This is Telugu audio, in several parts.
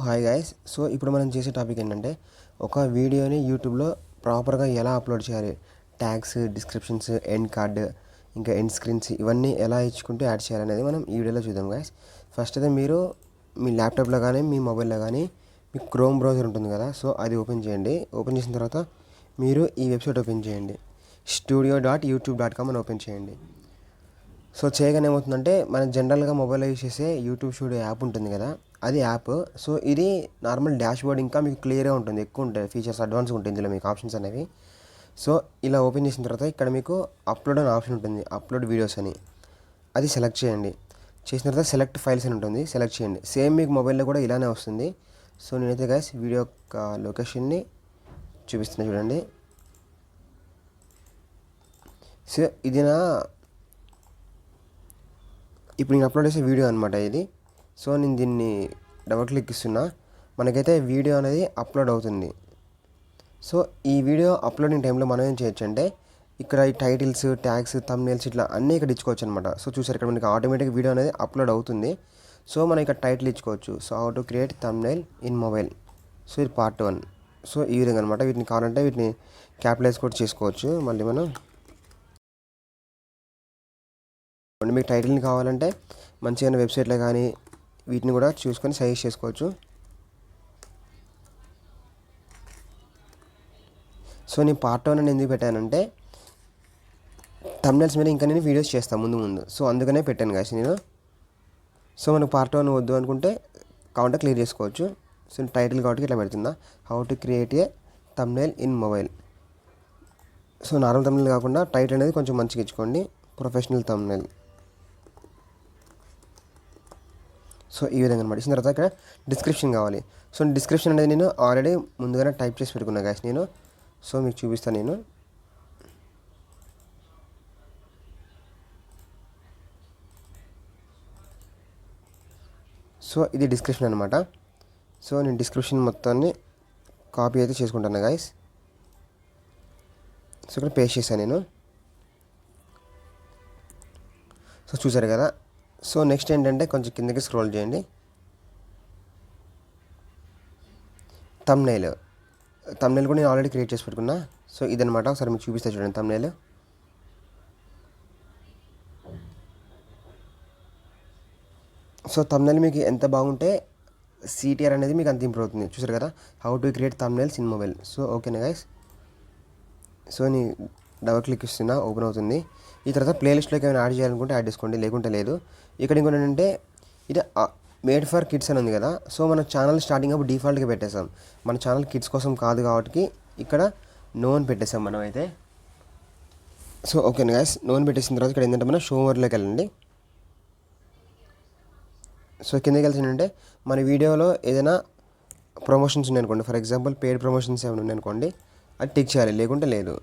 Hi guys. ఇప్పుడు మనం చేసే టాపిక్ ఏంటంటే ఒక వీడియోని యూట్యూబ్లో ప్రాపర్గా ఎలా అప్లోడ్ చేయాలి, ట్యాగ్స్, డిస్క్రిప్షన్స్, ఎండ్ కార్డ్, ఇంకా ఎండ్ స్క్రీన్స్ ఇవన్నీ ఎలా ఇచ్చుకుంటూ యాడ్ చేయాలనేది మనం ఈ వీడియోలో చూద్దాం గైస్. ఫస్ట్ అయితే మీరు మీ ల్యాప్టాప్లో కానీ మీ మొబైల్లో కానీ మీ క్రోమ్ బ్రౌజర్ ఉంటుంది కదా, అది ఓపెన్ చేయండి. ఓపెన్ చేసిన తర్వాత మీరు ఈ వెబ్సైట్ ఓపెన్ చేయండి, studio.youtube.com అని ఓపెన్ చేయండి. చేయగానే ఏమవుతుందంటే మనం జనరల్గా మొబైల్లో యూజ్ చేసే యూట్యూబ్ స్టూడియో యాప్ ఉంటుంది కదా, అది యాప్. ఇది నార్మల్ డాష్ బోర్డ్ ఇంకా మీకు క్లియర్గా ఉంటుంది, ఎక్కువ ఉంటాయి ఫీచర్స్, అడ్వాన్స్ ఉంటుంది ఇందులో మీకు ఆప్షన్స్ అనేవి. ఇలా ఓపెన్ చేసిన తర్వాత ఇక్కడ మీకు అప్లోడ్ అనే ఆప్షన్ ఉంటుంది, అప్లోడ్ వీడియోస్ అని. అది సెలెక్ట్ చేయండి. చేసిన తర్వాత సెలెక్ట్ ఫైల్స్ అని ఉంటుంది, సెలెక్ట్ చేయండి. సేమ్ మీకు మొబైల్లో కూడా ఇలానే వస్తుంది. నేనైతే గైస్ వీడియో యొక్క లొకేషన్ని చూపిస్తున్నా చూడండి. ఇది ఇప్పుడు నేను అప్లోడ్ చేసే వీడియో అనమాట ఇది. నేను దీన్ని డబుల్ క్లిక్ ఇస్తున్నా, మనకైతే వీడియో అనేది అప్లోడ్ అవుతుంది. ఈ వీడియో అప్లోడింగ్ టైంలో మనం ఏం చేయొచ్చు అంటే ఇక్కడ ఈ టైటిల్స్, ట్యాగ్స్, థంబ్నెయిల్స్ ఇట్లా అన్నీ ఇక్కడ ఇచ్చుకోవచ్చు అనమాట. చూసారు ఇక్కడ మనకి ఆటోమేటిక్ వీడియో అనేది అప్లోడ్ అవుతుంది. మనం ఇక్కడ టైటిల్ ఇచ్చుకోవచ్చు. How to create thumbnail in mobile. ఇది పార్ట్ 1. ఈ విధంగా అనమాట. వీటిని కావాలంటే వీటిని క్యాపిటలైజ్ కూడా చేసుకోవచ్చు. మళ్ళీ మనం మీకు టైటిల్ని కావాలంటే మంచిగా వెబ్సైట్లో కానీ వీటిని కూడా చూసుకొని సజెస్ట్ చేసుకోవచ్చు. నేను పార్ట్ 1 అని ఎందుకు పెట్టానంటే థంబ్నెయిల్స్ మీద ఇంకా నేను వీడియోస్ చేస్తాను ముందు. అందుకనే పెట్టాను గాయస్ నేను. మనకు పార్ట్ 1 వద్దు అనుకుంటే కావాలంటే క్లియర్ చేసుకోవచ్చు. టైటిల్ కాబట్టి ఇట్లా పెడుతుందా, how to create a thumbnail in mobile. Normal thumbnail కాకుండా టైటిల్ అనేది కొంచెం మంచిగా ఇచ్చుకోండి, ప్రొఫెషనల్ థంబ్నెయిల్. ఈ విధంగా అనమాట. ఇచ్చిన తర్వాత ఇక్కడ డిస్క్రిప్షన్ కావాలి. డిస్క్రిప్షన్ అనేది నేను ఆల్రెడీ ముందుగానే టైప్ చేసి పెట్టుకున్నా గాయస్ నేను. మీకు చూపిస్తాను నేను. ఇది డిస్క్రిప్షన్ అనమాట. నేను డిస్క్రిప్షన్ మొత్తాన్ని కాపీ అయితే చేసుకుంటాను గాయస్. ఇక్కడ పేస్ట్ చేశాను నేను. చూసారు కదా. నెక్స్ట్ ఏంటంటే కొంచెం కిందకి స్క్రోల్ చేయండి. థంబ్నెయిల్ కూడా నేను ఆల్రెడీ క్రియేట్ చేసి పెట్టుకున్నా. ఇదనమాట. ఒకసారి మీకు చూపిస్తా చూడండి థంబ్నెయిల్. థంబ్నెయిల్ మీకు ఎంత బాగుంటే CTR అనేది మీకు అంత ఇంప్రూవ్ అవుతుంది. చూసారు కదా, how to create thumbnails in mobile. ఓకేనా గైస్. నీ డబుల్ క్లిక్ ఇస్తున్నా, ఓపెన్ అవుతుంది. ఈ తర్వాత ప్లేలిస్ట్లోకి ఏమైనా యాడ్ చేయాలనుకుంటే యాడ్ చేసుకోండి, లేకుంటే లేదు. ఇక్కడ ఇంకోటి ఏంటంటే ఇది మేడ్ ఫర్ కిడ్స్ అని ఉంది కదా. మన ఛానల్ స్టార్టింగ్ అప్పుడు డిఫాల్ట్గా పెట్టేసాం. మన ఛానల్ కిడ్స్ కోసం కాదు కాబట్టి ఇక్కడ నో అని పెట్టేసాం మనం అయితే. ఓకేనా గైస్. నో అని పెట్టేసిన తర్వాత ఇక్కడ ఏంటంటే మనం షో మోడ్లోకి వెళ్ళండి. కిందకి వెళ్ళి ఏంటంటే మన వీడియోలో ఏదైనా ప్రమోషన్స్ ఉన్నాయనుకోండి, ఫర్ ఎగ్జాంపుల్ పెయిడ్ ప్రమోషన్స్ ఏమైనా ఉన్నాయనుకోండి, అది టిక్ చేయాలి, లేకుంటే లేదు.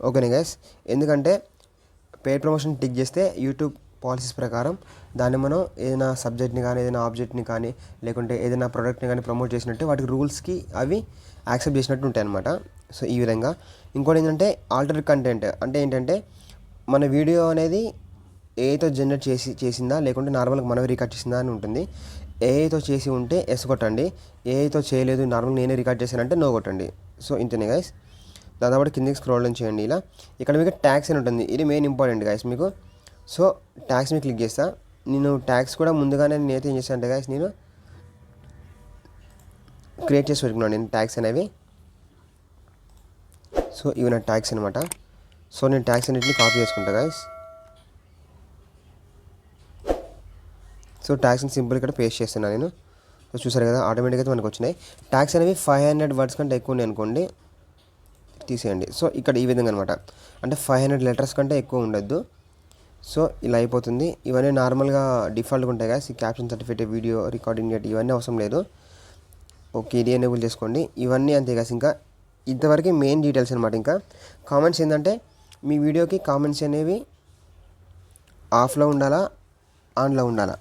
ఓకేనా గైస్. ఎందుకంటే పెయిడ్ ప్రమోషన్ టిక్ చేస్తే యూట్యూబ్ పాలసీస్ ప్రకారం దాన్ని మనం ఏదైనా సబ్జెక్ట్ని కానీ, ఏదైనా ఆబ్జెక్ట్ని కానీ, లేకుంటే ఏదైనా ప్రోడక్ట్ని కానీ ప్రమోట్ చేసినట్టు వాటికి రూల్స్కి అవి యాక్సెప్ట్ చేసినట్టు ఉంటాయి అన్నమాట. ఈ విధంగా. ఇంకోటి ఏంటంటే ఆల్టర్డ్ కంటెంట్ అంటే ఏంటంటే మన వీడియో అనేది ఏఐతో జనరేట్ చేసిందా లేకుంటే నార్మల్గా మనమే రికార్డ్ చేసిందా అని ఉంటుంది. ఏఐతో చేసి ఉంటే ఎస్ కొట్టండి, ఏఐతో చేయలేదు నార్మల్గా నేనే రికార్డ్ చేశానంటే నో కొట్టండి. ఇంతనే గైస్. దాదాపు కిందకి స్క్రోల్ డౌన్ చేయండి. ఇలా ఇక్కడ మీకు ట్యాగ్స్ అని ఉంటుంది, ఇది మెయిన్ ఇంపార్టెంట్ గైస్ మీకు. ట్యాగ్స్ మీద క్లిక్ చేస్తా. నేను ట్యాగ్స్ కూడా ముందుగానే నేనైతే ఏం చేస్తాను అంటే గైస్ నేను క్రియేట్ చేసి పెట్టుకున్నాను నేను ట్యాగ్స్ అనేవి. ఇవి నా ట్యాగ్స్ అనమాట. నేను ట్యాగ్స్ అన్నింటినీ కాపీ చేసుకుంటా గైస్. ట్యాగ్స్ని సింపుల్ ఇక్కడ పేస్ట్ చేస్తున్నాను నేను. చూసారు కదా, ఆటోమేటిక్గా అయితే మనకు వచ్చినాయి. ట్యాగ్స్ అనేవి 500 వర్డ్స్ కంటే ఎక్కువ ఉన్నాయి అనుకోండి, తీసేయండి. ఇక్కడ ఈ విధంగా అనమాట. అంటే 500 లెటర్స్ కంటే ఎక్కువ ఉండొద్దు. ఇలా అయిపోతుంది. ఇవన్నీ నార్మల్గా డిఫాల్ట్గా ఉంటాయి కదా. Caption certificate, video recording date ఇవన్నీ అవసరం లేదు. ఓకే, ఇది ఎనేబుల్ చేసుకోండి. ఇవన్నీ అంతే కదా. ఇంకా ఇంతవరకు మెయిన్ డీటెయిల్స్ అనమాట. ఇంకా కామెంట్స్ ఏంటంటే మీ వీడియోకి కామెంట్స్ అనేవి ఆఫ్లో ఉండాలా, ఆన్లో ఉండాలా.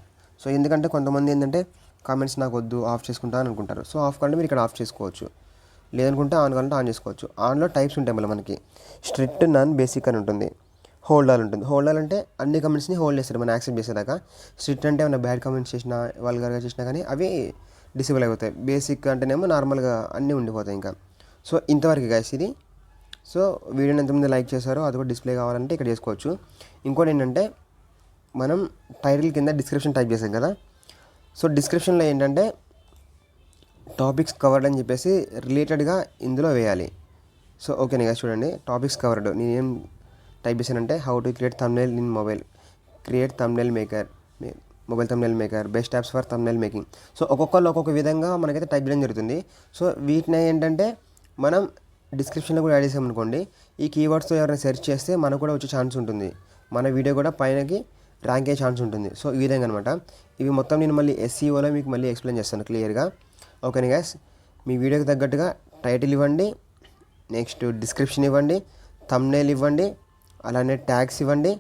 ఎందుకంటే కొంతమంది ఏంటంటే కామెంట్స్ నాకు వద్దు, ఆఫ్ చేసుకుంటా అని అనుకుంటారు. ఆఫ్ కంటే మీరు ఇక్కడ ఆఫ్ చేసుకోవచ్చు, లేదనుకుంటే ఆన్ కావాలంటే ఆన్ చేసుకోవచ్చు. ఆన్లో టైప్స్ ఉంటాయి మళ్ళీ మనకి. స్ట్రిక్ట్, నన్, బేసిక్ అని ఉంటుంది. హోల్డ్ ఆల్ ఉంటుంది. హోల్డ్ ఆల్ అంటే అన్ని కమెంట్స్ని హోల్డ్ చేస్తారు మనం యాక్సెప్ట్ చేసేదాకా. స్ట్రిక్ట్ అంటే ఏమైనా బ్యాడ్ కమెంట్స్ చేసినా వల్గర్గా చేసినా కానీ అవి డిసేబుల్ అయిపోతాయి. బేసిక్ అంటేనేమో నార్మల్గా అన్నీ ఉండిపోతాయి ఇంకా. సో ఇంతవరకు గైస్ ఇది. సో వీడియోని ఎంతమంది లైక్ చేశారో అది కూడా డిస్ప్లే కావాలంటే ఇక్కడ చేసుకోవచ్చు. ఇంకోటి ఏంటంటే మనం టైటిల్ కింద డిస్క్రిప్షన్ టైప్ చేసాం కదా. సో డిస్క్రిప్షన్లో ఏంటంటే టాపిక్స్ కవర్డ్ అని చెప్పేసి రిలేటెడ్గా ఇందులో వేయాలి. సో ఓకేనా గైస్, చూడండి టాపిక్స్ కవర్డ్ నేనేం టైప్ చేశానంటే how to create thumbnail in mobile, create thumbnail maker, mobile thumbnail maker, best apps for thumbnail making. So ఒక్కొక్కళ్ళు ఒక్కొక్క విధంగా మనకైతే టైప్ చేయడం జరుగుతుంది. సో వీటిని ఏంటంటే మనం డిస్క్రిప్షన్లో కూడా యాడ్ చేసామనుకోండి, ఈ కీవర్డ్స్తో ఎవరైనా సెర్చ్ చేస్తే మనకు కూడా వచ్చే ఛాన్స్ ఉంటుంది, మన వీడియో కూడా పైనకి ర్యాంక్ అయ్యే ఛాన్స్ ఉంటుంది. సో ఈ విధంగా అనమాట. ఇవి మొత్తం నేను మళ్ళీ SEOలో మీకు మళ్ళీ ఎక్స్ప్లెయిన్ చేస్తాను క్లియర్గా. ఓకేనా గైస్, మీ వీడియోకి తగ్గట్టుగా టైటిల్ ఇవ్వండి, నెక్స్ట్ డిస్క్రిప్షన్ ఇవ్వండి, థంబ్నెయిల్ ఇవ్వండి, అలానే ట్యాగ్స్ ఇవ్వండి,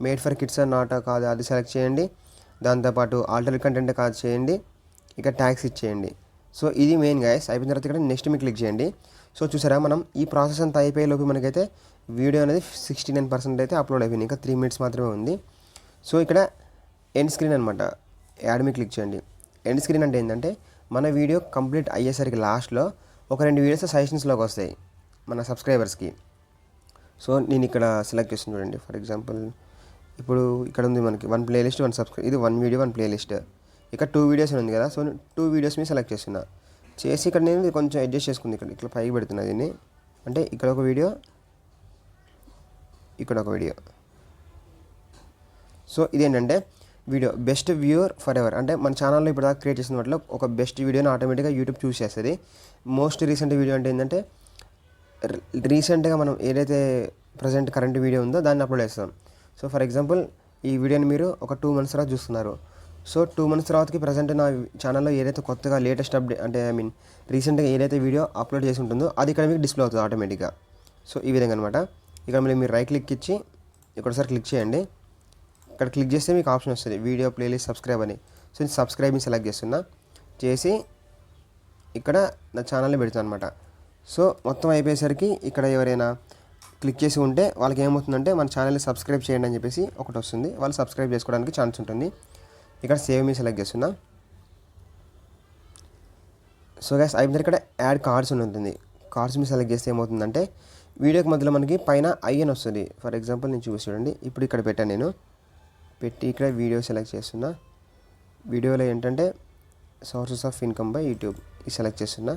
మేడ్ ఫర్ కిడ్స్ నాట్ కాదు అది సెలెక్ట్ చేయండి, దాంతోపాటు ఆల్టర్నేట్ కంటెంట్ కాదు చేయండి, ఇక ట్యాగ్స్ ఇచ్చేయండి. సో ఇది మెయిన్ గైస్. అయిపోయిన తర్వాత ఇక్కడ నెక్స్ట్ మీకు క్లిక్ చేయండి. సో చూసారా, మనం ఈ ప్రాసెస్ అంతా అయిపోయేలోపు మనకైతే వీడియో అనేది 69% అయితే అప్లోడ్ అయిపోయింది. ఇంకా 3 minutes మాత్రమే ఉంది. సో ఇక్కడ ఎండ్ స్క్రీన్ అనమాట, యాడ్ మీద క్లిక్ చేయండి. ఎండ్ స్క్రీన్ అంటే ఏంటంటే మన వీడియో కంప్లీట్ అయ్యేసరికి లాస్ట్లో ఒక 2 వీడియోస్ సజెషన్స్లోకి వస్తాయి మన సబ్స్క్రైబర్స్కి. సో నేను ఇక్కడ సెలెక్ట్ చేస్తాను చూడండి. ఫర్ ఎగ్జాంపుల్ ఇప్పుడు ఇక్కడ ఉంది మనకి 1 ప్లేలిస్ట్ 1 సబ్స్క్రైబ్, ఇది 1 వీడియో 1 ప్లేలిస్ట్. ఇక్కడ 2 వీడియోస్ ఉంది కదా. సో 2 వీడియోస్ మీద సెలెక్ట్ చేస్తున్నా. చేసి ఇక్కడ నేను కొంచెం అడ్జస్ట్ చేసుకుంది, ఇక్కడ ఇట్లా పైకి పెడుతున్నా దీన్ని. అంటే ఇక్కడ ఒక వీడియో, ఇక్కడ ఒక వీడియో. సో ఇదేంటంటే video best viewer for ever, అంటే మన ఛానల్లో ఇప్పుడు దాకా క్రియేట్ చేసిన వాటిలో ఒక బెస్ట్ వీడియోని ఆటోమేటిక్గా యూట్యూబ్ చూస్ చేస్తుంది. మోస్ట్ రీసెంట్ వీడియో అంటే ఏంటంటే రీసెంట్గా మనం ఏదైతే ప్రజెంట్ కరెంట్ వీడియో ఉందో దాన్ని అప్లోడ్ చేస్తాం. సో ఫర్ ఎగ్జాంపుల్ ఈ వీడియోని మీరు ఒక 2 months తర్వాత చూస్తున్నారు. సో 2 months తర్వాతకి ప్రజెంట్ నా ఛానల్లో ఏదైతే కొత్తగా లేటెస్ట్ అప్డేట్ అంటే రీసెంట్గా ఏదైతే వీడియో అప్లోడ్ చేసి ఉంటుందో అది ఇక్కడ మీకు డిస్ప్లే అవుతుంది ఆటోమేటిక్గా. సో ఈ విధంగా అనమాట. ఇక్కడ మళ్ళీ మీరు రైట్ క్లిక్ ఇచ్చి ఒకసారి క్లిక్ చేయండి. ఇక్కడ క్లిక్ చేస్తే మీకు ఆప్షన్ వస్తుంది వీడియో ప్లేలిస్ట్ సబ్స్క్రైబ్ అని. సో నేను సబ్స్క్రైబ్ని సెలెక్ట్ చేస్తున్నా, చేసి ఇక్కడ నా ఛానల్ని పెడతాను అనమాట. సో మొత్తం అయిపోయేసరికి ఇక్కడ ఎవరైనా క్లిక్ చేసి ఉంటే వాళ్ళకి ఏమవుతుందంటే మన ఛానల్ని సబ్స్క్రైబ్ చేయండి అని చెప్పేసి ఒకటి వస్తుంది, వాళ్ళు సబ్స్క్రైబ్ చేసుకోవడానికి ఛాన్స్ ఉంటుంది. ఇక్కడ సేవ్ మీ సెలెక్ట్ చేస్తున్నా. సో గైస్ అయిపోయిన ఇక్కడ యాడ్ కార్డ్స్ అని ఉంటుంది. కార్డ్స్ మీ సెలెక్ట్ చేస్తే ఏమవుతుందంటే వీడియోకి మధ్యలో మనకి పైన ఐ అని వస్తుంది. ఫర్ ఎగ్జాంపుల్ నేను చూసి చూడండి, ఇప్పుడు ఇక్కడ పెట్టాను, నేను పెట్టి ఇక్కడ వీడియో సెలెక్ట్ చేస్తున్నా. వీడియోలో ఏంటంటే sources of income by YouTube ఇది సెలెక్ట్ చేస్తున్నా.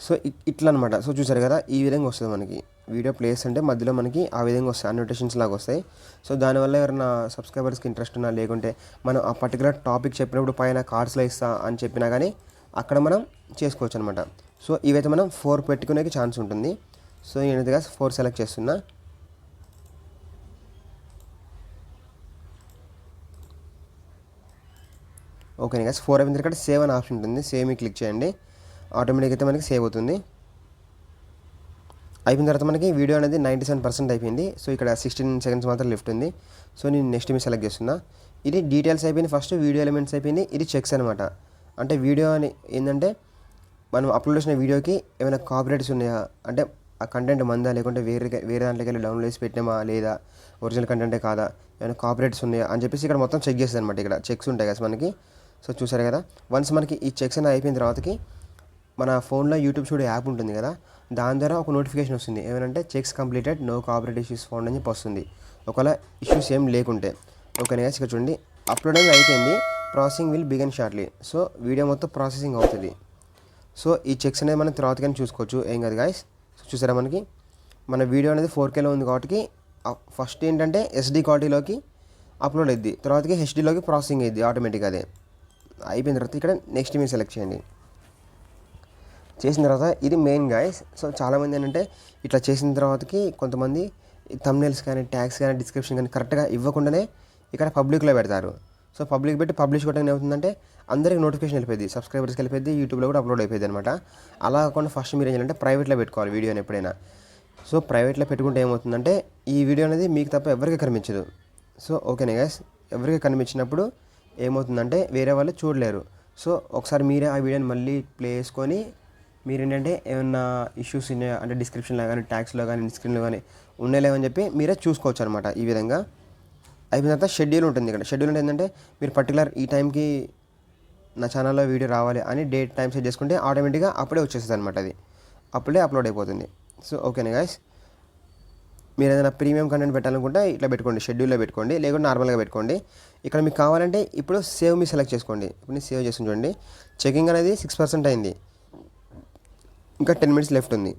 సో ఇట్లా అనమాట. సో చూసారు కదా, ఈ విధంగా వస్తుంది మనకి వీడియో ప్లేస్ అంటే మధ్యలో మనకి ఆ విధంగా వస్తాయి, అన్నోటేషన్స్ లాగా వస్తాయి. సో దానివల్ల ఎవరైనా సబ్స్క్రైబర్స్కి ఇంట్రెస్ట్ ఉన్నా, లేకుంటే మనం ఆ పర్టికులర్ టాపిక్ చెప్పినప్పుడు పైన కార్డ్స్లో ఇస్తా అని చెప్పినా కానీ అక్కడ మనం చేసుకోవచ్చు అనమాట. సో ఇవైతే మనం 4 పెట్టుకునే ఛాన్స్ ఉంటుంది. సో నేనైతే 4 సెలెక్ట్ చేస్తున్నా. ఓకే గైస్, 4 అయిపోయిన ఇక్కడ సేవ్ అనే ఆప్షన్ ఉంటుంది. సేవ్ మీ క్లిక్ చేయండి, ఆటోమేటిక్గా అయితే మనకి సేవ్ అవుతుంది. అయిపోయిన తర్వాత మనకి వీడియో అనేది 97% అయిపోయింది. సో ఇక్కడ 16 seconds మాత్రం లెఫ్ట్ ఉంది. సో నేను నెక్స్ట్ మీ సెలెక్ట్ చేస్తున్నా. ఇది డీటెయిల్స్ అయిపోయింది, ఫస్ట్ వీడియో ఎలిమెంట్స్ అయిపోయింది, ఇది చెక్స్ అనమాట. అంటే వీడియో అని ఏంటంటే మనం అప్లోడ్ చేసిన వీడియోకి ఏమైనా కాపీరైట్స్ ఉన్నాయా, అంటే ఆ కంటెంట్ మందా లేకుంటే వేరే దాంట్లోకి వెళ్ళి డౌన్లోడ్ చేసి పెట్టినామా లేదా, ఒరిజినల్ కంటెంటే కాదా, ఏమైనా కాపీరైట్స్ ఉన్నాయా అని చెప్పేసి ఇక్కడ మొత్తం చెక్ చేస్తుంది అనమాట. ఇక్కడ చెక్స్ ఉంటాయి కదా మనకి. సో చూసారు కదా, వన్స్ మనకి ఈ చెక్స్ అని అయిపోయిన తర్వాతకి మన ఫోన్లో యూట్యూబ్ స్టూడియో యాప్ ఉంటుంది కదా, దాని ద్వారా ఒక నోటిఫికేషన్ వస్తుంది ఏమంటే checks completed, no copyright issues found అని చెప్పి వస్తుంది, ఒకవేళ ఇష్యూస్ ఏం లేకుంటే. ఓకేనా గైస్, ఇక్కడ చూడండి అప్లోడింగ్ అయిపోయింది, processing will begin shortly. So video మొత్తం ప్రాసెసింగ్ అవుతుంది. సో ఈ చెక్స్ అనేది మనం తర్వాత కానీ చూసుకోవచ్చు, ఏం కాదు గైస్. సో చూసారా, మనకి మన వీడియో అనేది 4Kలో ఉంది కాబట్టి ఫస్ట్ ఏంటంటే SD క్వాలిటీలోకి అప్లోడ్ అయ్యిద్ది, తర్వాతకి HDలోకి ప్రాసెసింగ్ అయ్యిద్ది ఆటోమేటిక్గా. అదే అయిపోయిన తర్వాత ఇక్కడ నెక్స్ట్ మీరు సెలెక్ట్ చేయండి. చేసిన తర్వాత ఇది మెయిన్ గైస్. సో చాలామంది ఏంటంటే ఇట్లా చేసిన తర్వాతకి కొంతమంది థంబ్నెయిల్స్ కానీ ట్యాగ్స్ కానీ డిస్క్రిప్షన్ కానీ కరెక్ట్గా ఇవ్వకుండానే ఇక్కడ పబ్లిక్లో పెడతారు. సో పబ్లిక్ పెట్టి పబ్లిష్ కొట్టడం ఏమవుతుందంటే అందరికి నోటిఫికేషన్ వెళ్ళిపోయింది, సబ్స్క్రైబర్స్కి వెళ్ళిపోయింది, యూట్యూబ్లో కూడా అప్లోడ్ అయిపోయింది అనమాట. అలా కాకుండా ఫస్ట్ మీరు ఏం చేయాలంటే ప్రైవేట్లో పెట్టుకోవాలి వీడియోని ఎప్పుడైనా. సో ప్రైవేట్లో పెట్టుకుంటే ఏమవుతుందంటే ఈ వీడియో అనేది మీకు తప్ప ఎవరికి కనిపించదు. సో ఓకేనా గైస్, ఎవరికి కనిపించినప్పుడు ఏమవుతుందంటే వేరే వాళ్ళు చూడలేరు. సో ఒకసారి మీరే ఆ వీడియోని మళ్ళీ ప్లే చేసుకొని మీరు ఏంటంటే ఏమన్నా ఇష్యూస్ ఉన్నాయా అంటే డిస్క్రిప్షన్లో కానీ ట్యాగ్స్లో కానీ స్క్రీన్లో కానీ లేవని చెప్పి మీరే చూసుకోవచ్చు అనమాట. ఈ విధంగా అయిపోయిన తర్వాత షెడ్యూల్ ఉంటుంది. ఇక్కడ షెడ్యూల్ అంటే ఏంటంటే మీరు పర్టికులర్ ఈ టైంకి నా ఛానల్లో వీడియో రావాలి అని డేట్ టైం సెట్ చేసుకుంటే ఆటోమేటిక్గా అప్పుడే వచ్చేస్తుంది అనమాట. అది అప్పుడే అప్లోడ్ అయిపోతుంది. సో ఓకేనా గైస్, మీరు ఏదైనా ప్రీమియం కంటెంట్ పెట్టాలనుకుంటే ఇట్లా పెట్టుకోండి, షెడ్యూల్లో పెట్టుకోండి, లేకుంటే నార్మల్గా పెట్టుకోండి. ఇక్కడ మీకు కావాలంటే ఇప్పుడు సేవ్ మీ సెలెక్ట్ చేసుకోండి. ఇప్పుడు నేను సేవ్ చేసి చూడండి, చెకింగ్ అనేది 6% అయింది, ఇంకా 10 minutes లెఫ్ట్ ఉంది.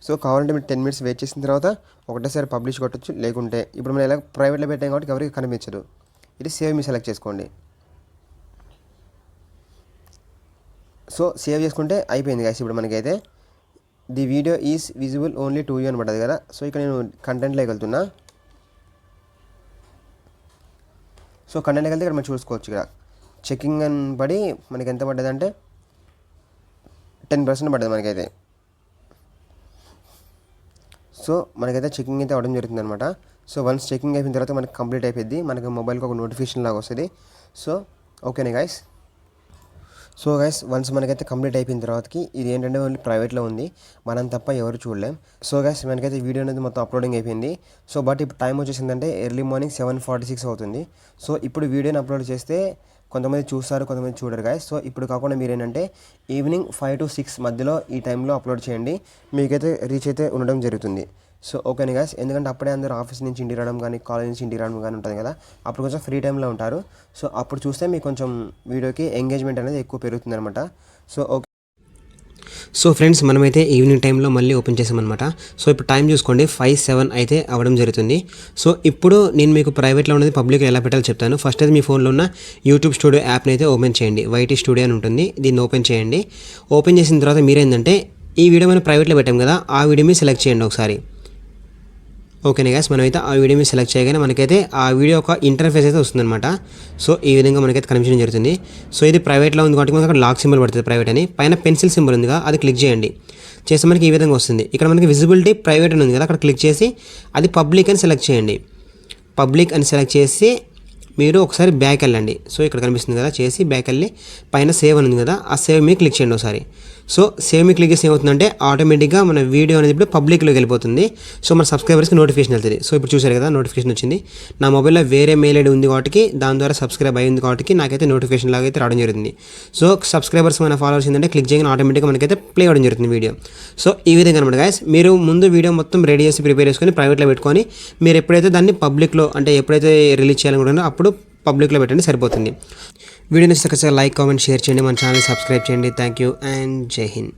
సో కావాలంటే మీరు 10 minutes వెయిట్ చేసిన తర్వాత ఒకటేసారి పబ్లిష్ కొట్టచ్చు. లేకుంటే ఇప్పుడు మనం ఎలా ప్రైవేట్లో పెట్టాం కాబట్టి ఎవరికి కనిపించదు. ఇది సేవ్ మీ సెలెక్ట్ చేసుకోండి. సో సేవ్ చేసుకుంటే అయిపోయింది గైస్. ఇప్పుడు మనకైతే the video is visible only to you అని పడ్డది కదా. సో ఇక్కడ నేను కంటెంట్లోకి వెళ్తున్నా. సో కంటెంట్లోకి వెళ్తే ఇక్కడ మనం చూసుకోవచ్చు, ఇక్కడ చెకింగ్ అని పడి మనకి ఎంత పడ్డది అంటే 10% పడ్డది మనకైతే. సో మనకైతే చెకింగ్ అయితే అవ్వడం జరుగుతుంది అనమాట. సో వన్స్ చెకింగ్ అయిపోయిన తర్వాత మనకి కంప్లీట్ అయిపోయింది, మనకి మొబైల్కి ఒక నోటిఫికేషన్ లాగా వస్తుంది. సో ఓకేనా గైస్. సో గైస్ వన్స్ మనకైతే కంప్లీట్ అయిపోయిన తర్వాతకి ఇది ఏంటంటే ఓన్లీ ప్రైవేట్లో ఉంది, మనం తప్ప ఎవరు చూడలేం. సో గైస్ మనకైతే వీడియో అనేది మొత్తం అప్లోడింగ్ అయిపోయింది. సో బట్ ఇప్పుడు టైం వచ్చేసిందంటే ఎర్లీ మార్నింగ్ 7:46 అవుతుంది. సో ఇప్పుడు వీడియోని అప్లోడ్ చేస్తే కొంతమంది చూస్తారు, కొంతమంది చూడరు గైస్. సో ఇప్పుడు కాకుండా మీరు ఏంటంటే ఈవినింగ్ 5 to 6 మధ్యలో ఈ టైంలో అప్లోడ్ చేయండి, మీకైతే రీచ్ అయితే ఉండడం జరుగుతుంది. సో ఓకేనా గైస్, ఎందుకంటే అప్పుడే అందరూ ఆఫీస్ నుంచి ఇంటికి రావడం కానీ కాలేజ్ నుంచి ఇంటికి రావడం కానీ ఉంటుంది కదా, అప్పుడు కొంచెం ఫ్రీ టైంలో ఉంటారు. సో అప్పుడు చూస్తే మీకు కొంచెం వీడియోకి ఎంగేజ్మెంట్ అనేది ఎక్కువ పెరుగుతుంది అనమాట. So okay. సో ఫ్రెండ్స్ మనమైతే ఈవినింగ్ టైంలో మళ్ళీ ఓపెన్ చేసామన్నమాట. సో ఇప్పుడు టైం చూసుకోండి 5:07 అయితే అవ్వడం జరుగుతుంది. సో ఇప్పుడు నేను మీకు ప్రైవేట్లో ఉన్నది పబ్లిక్లో ఎలా పెట్టాలో చెప్తాను. ఫస్ట్ అయితే మీ ఫోన్లో ఉన్న యూట్యూబ్ స్టూడియో యాప్ని అయితే ఓపెన్ చేయండి. వైటీ స్టూడియో అని ఉంటుంది, దీన్ని ఓపెన్ చేయండి. ఓపెన్ చేసిన తర్వాత మీరేంటంటే ఈ వీడియో మనం ప్రైవేట్లో పెట్టాం కదా, ఆ వీడియో మీద సెలెక్ట్ చేయండి ఒకసారి. ఓకేనా గైస్, మనమైతే ఆ వీడియో మీద సెలెక్ట్ చేయగానే మనకైతే ఆ వీడియో ఒక ఇంటర్ఫేస్ అయితే వస్తుందన్నమాట. సో ఈ విధంగా మనకైతే కనిపించడం జరుగుతుంది. సో ఇది ప్రైవేట్లో ఉంది కాబట్టి మనకు అక్కడ లాక్ సింబల్ పడుతుంది ప్రైవేట్ అని, పైన పెన్సిల్ సింబల్ ఉందిగా అది క్లిక్ చేయండి. చేస్తే మనకి ఈ విధంగా వస్తుంది. ఇక్కడ మనకి విజిబిలిటీ ప్రైవేట్ అని ఉంది కదా, అక్కడ క్లిక్ చేసి అది పబ్లిక్ అని సెలెక్ట్ చేయండి. పబ్లిక్ అని సెలెక్ట్ చేసి మీరు ఒకసారి బ్యాక్ వెళ్ళండి. సో ఇక్కడ కనిపిస్తుంది కదా, చేసి బ్యాక్ వెళ్ళి పైన సేవ్ అని ఉంది కదా, ఆ సేవ్ మీద క్లిక్ చేయండి ఒకసారి. సో సేవ్ మీ క్లిక్ చేసి ఏమవుతుందంటే ఆటోమేటిక్గా మన వీడియో అనేది ఇప్పుడు పబ్లిక్లోకి వెళ్ళిపోతుంది. సో మన సబ్స్క్రైబర్స్కి నోటిఫికేషన్ వెళ్తుంది. సో ఇప్పుడు చూసారు కదా నోటిఫికేషన్ వచ్చింది. నా మొబైల్లో వేరే మెయిల్ ఐడి ఉంది కాబట్టి దాని ద్వారా సబ్స్క్రైబ్ అయ్యింది కాబట్టి నాకైతే నోటిఫికేషన్ లాగా అయితే రావడం జరుగుతుంది. సో సబ్స్క్రైబర్స్ మన ఫాలోవర్స్ ఏంటంటే క్లిక్ చేయగానే ఆటోమేటిక్గా మనకైతే ప్లే అవ్వడం జరుగుతుంది వీడియో. సో ఈ విధంగా అనమాట గైస్, మీరు ముందు వీడియో మొత్తం రెడీ చేసి ప్రిపేర్ చేసుకొని ప్రైవేట్లో పెట్టుకొని మీరు ఎప్పుడైతే దాన్ని పబ్లిక్లో అంటే ఎప్పుడైతే రిలీజ్ చేయాలనుకుంటున్నారో అప్పుడు పబ్లిక్లో పెట్టండి, సరిపోతుంది. వీడియో నచ్చితే ఖచ్చితంగా లైక్, కామెంట్, షేర్ చేయండి, మన ఛానల్ సబ్స్క్రైబ్ చేయండి. థ్యాంక్ యూ అండ్ జై హింద్.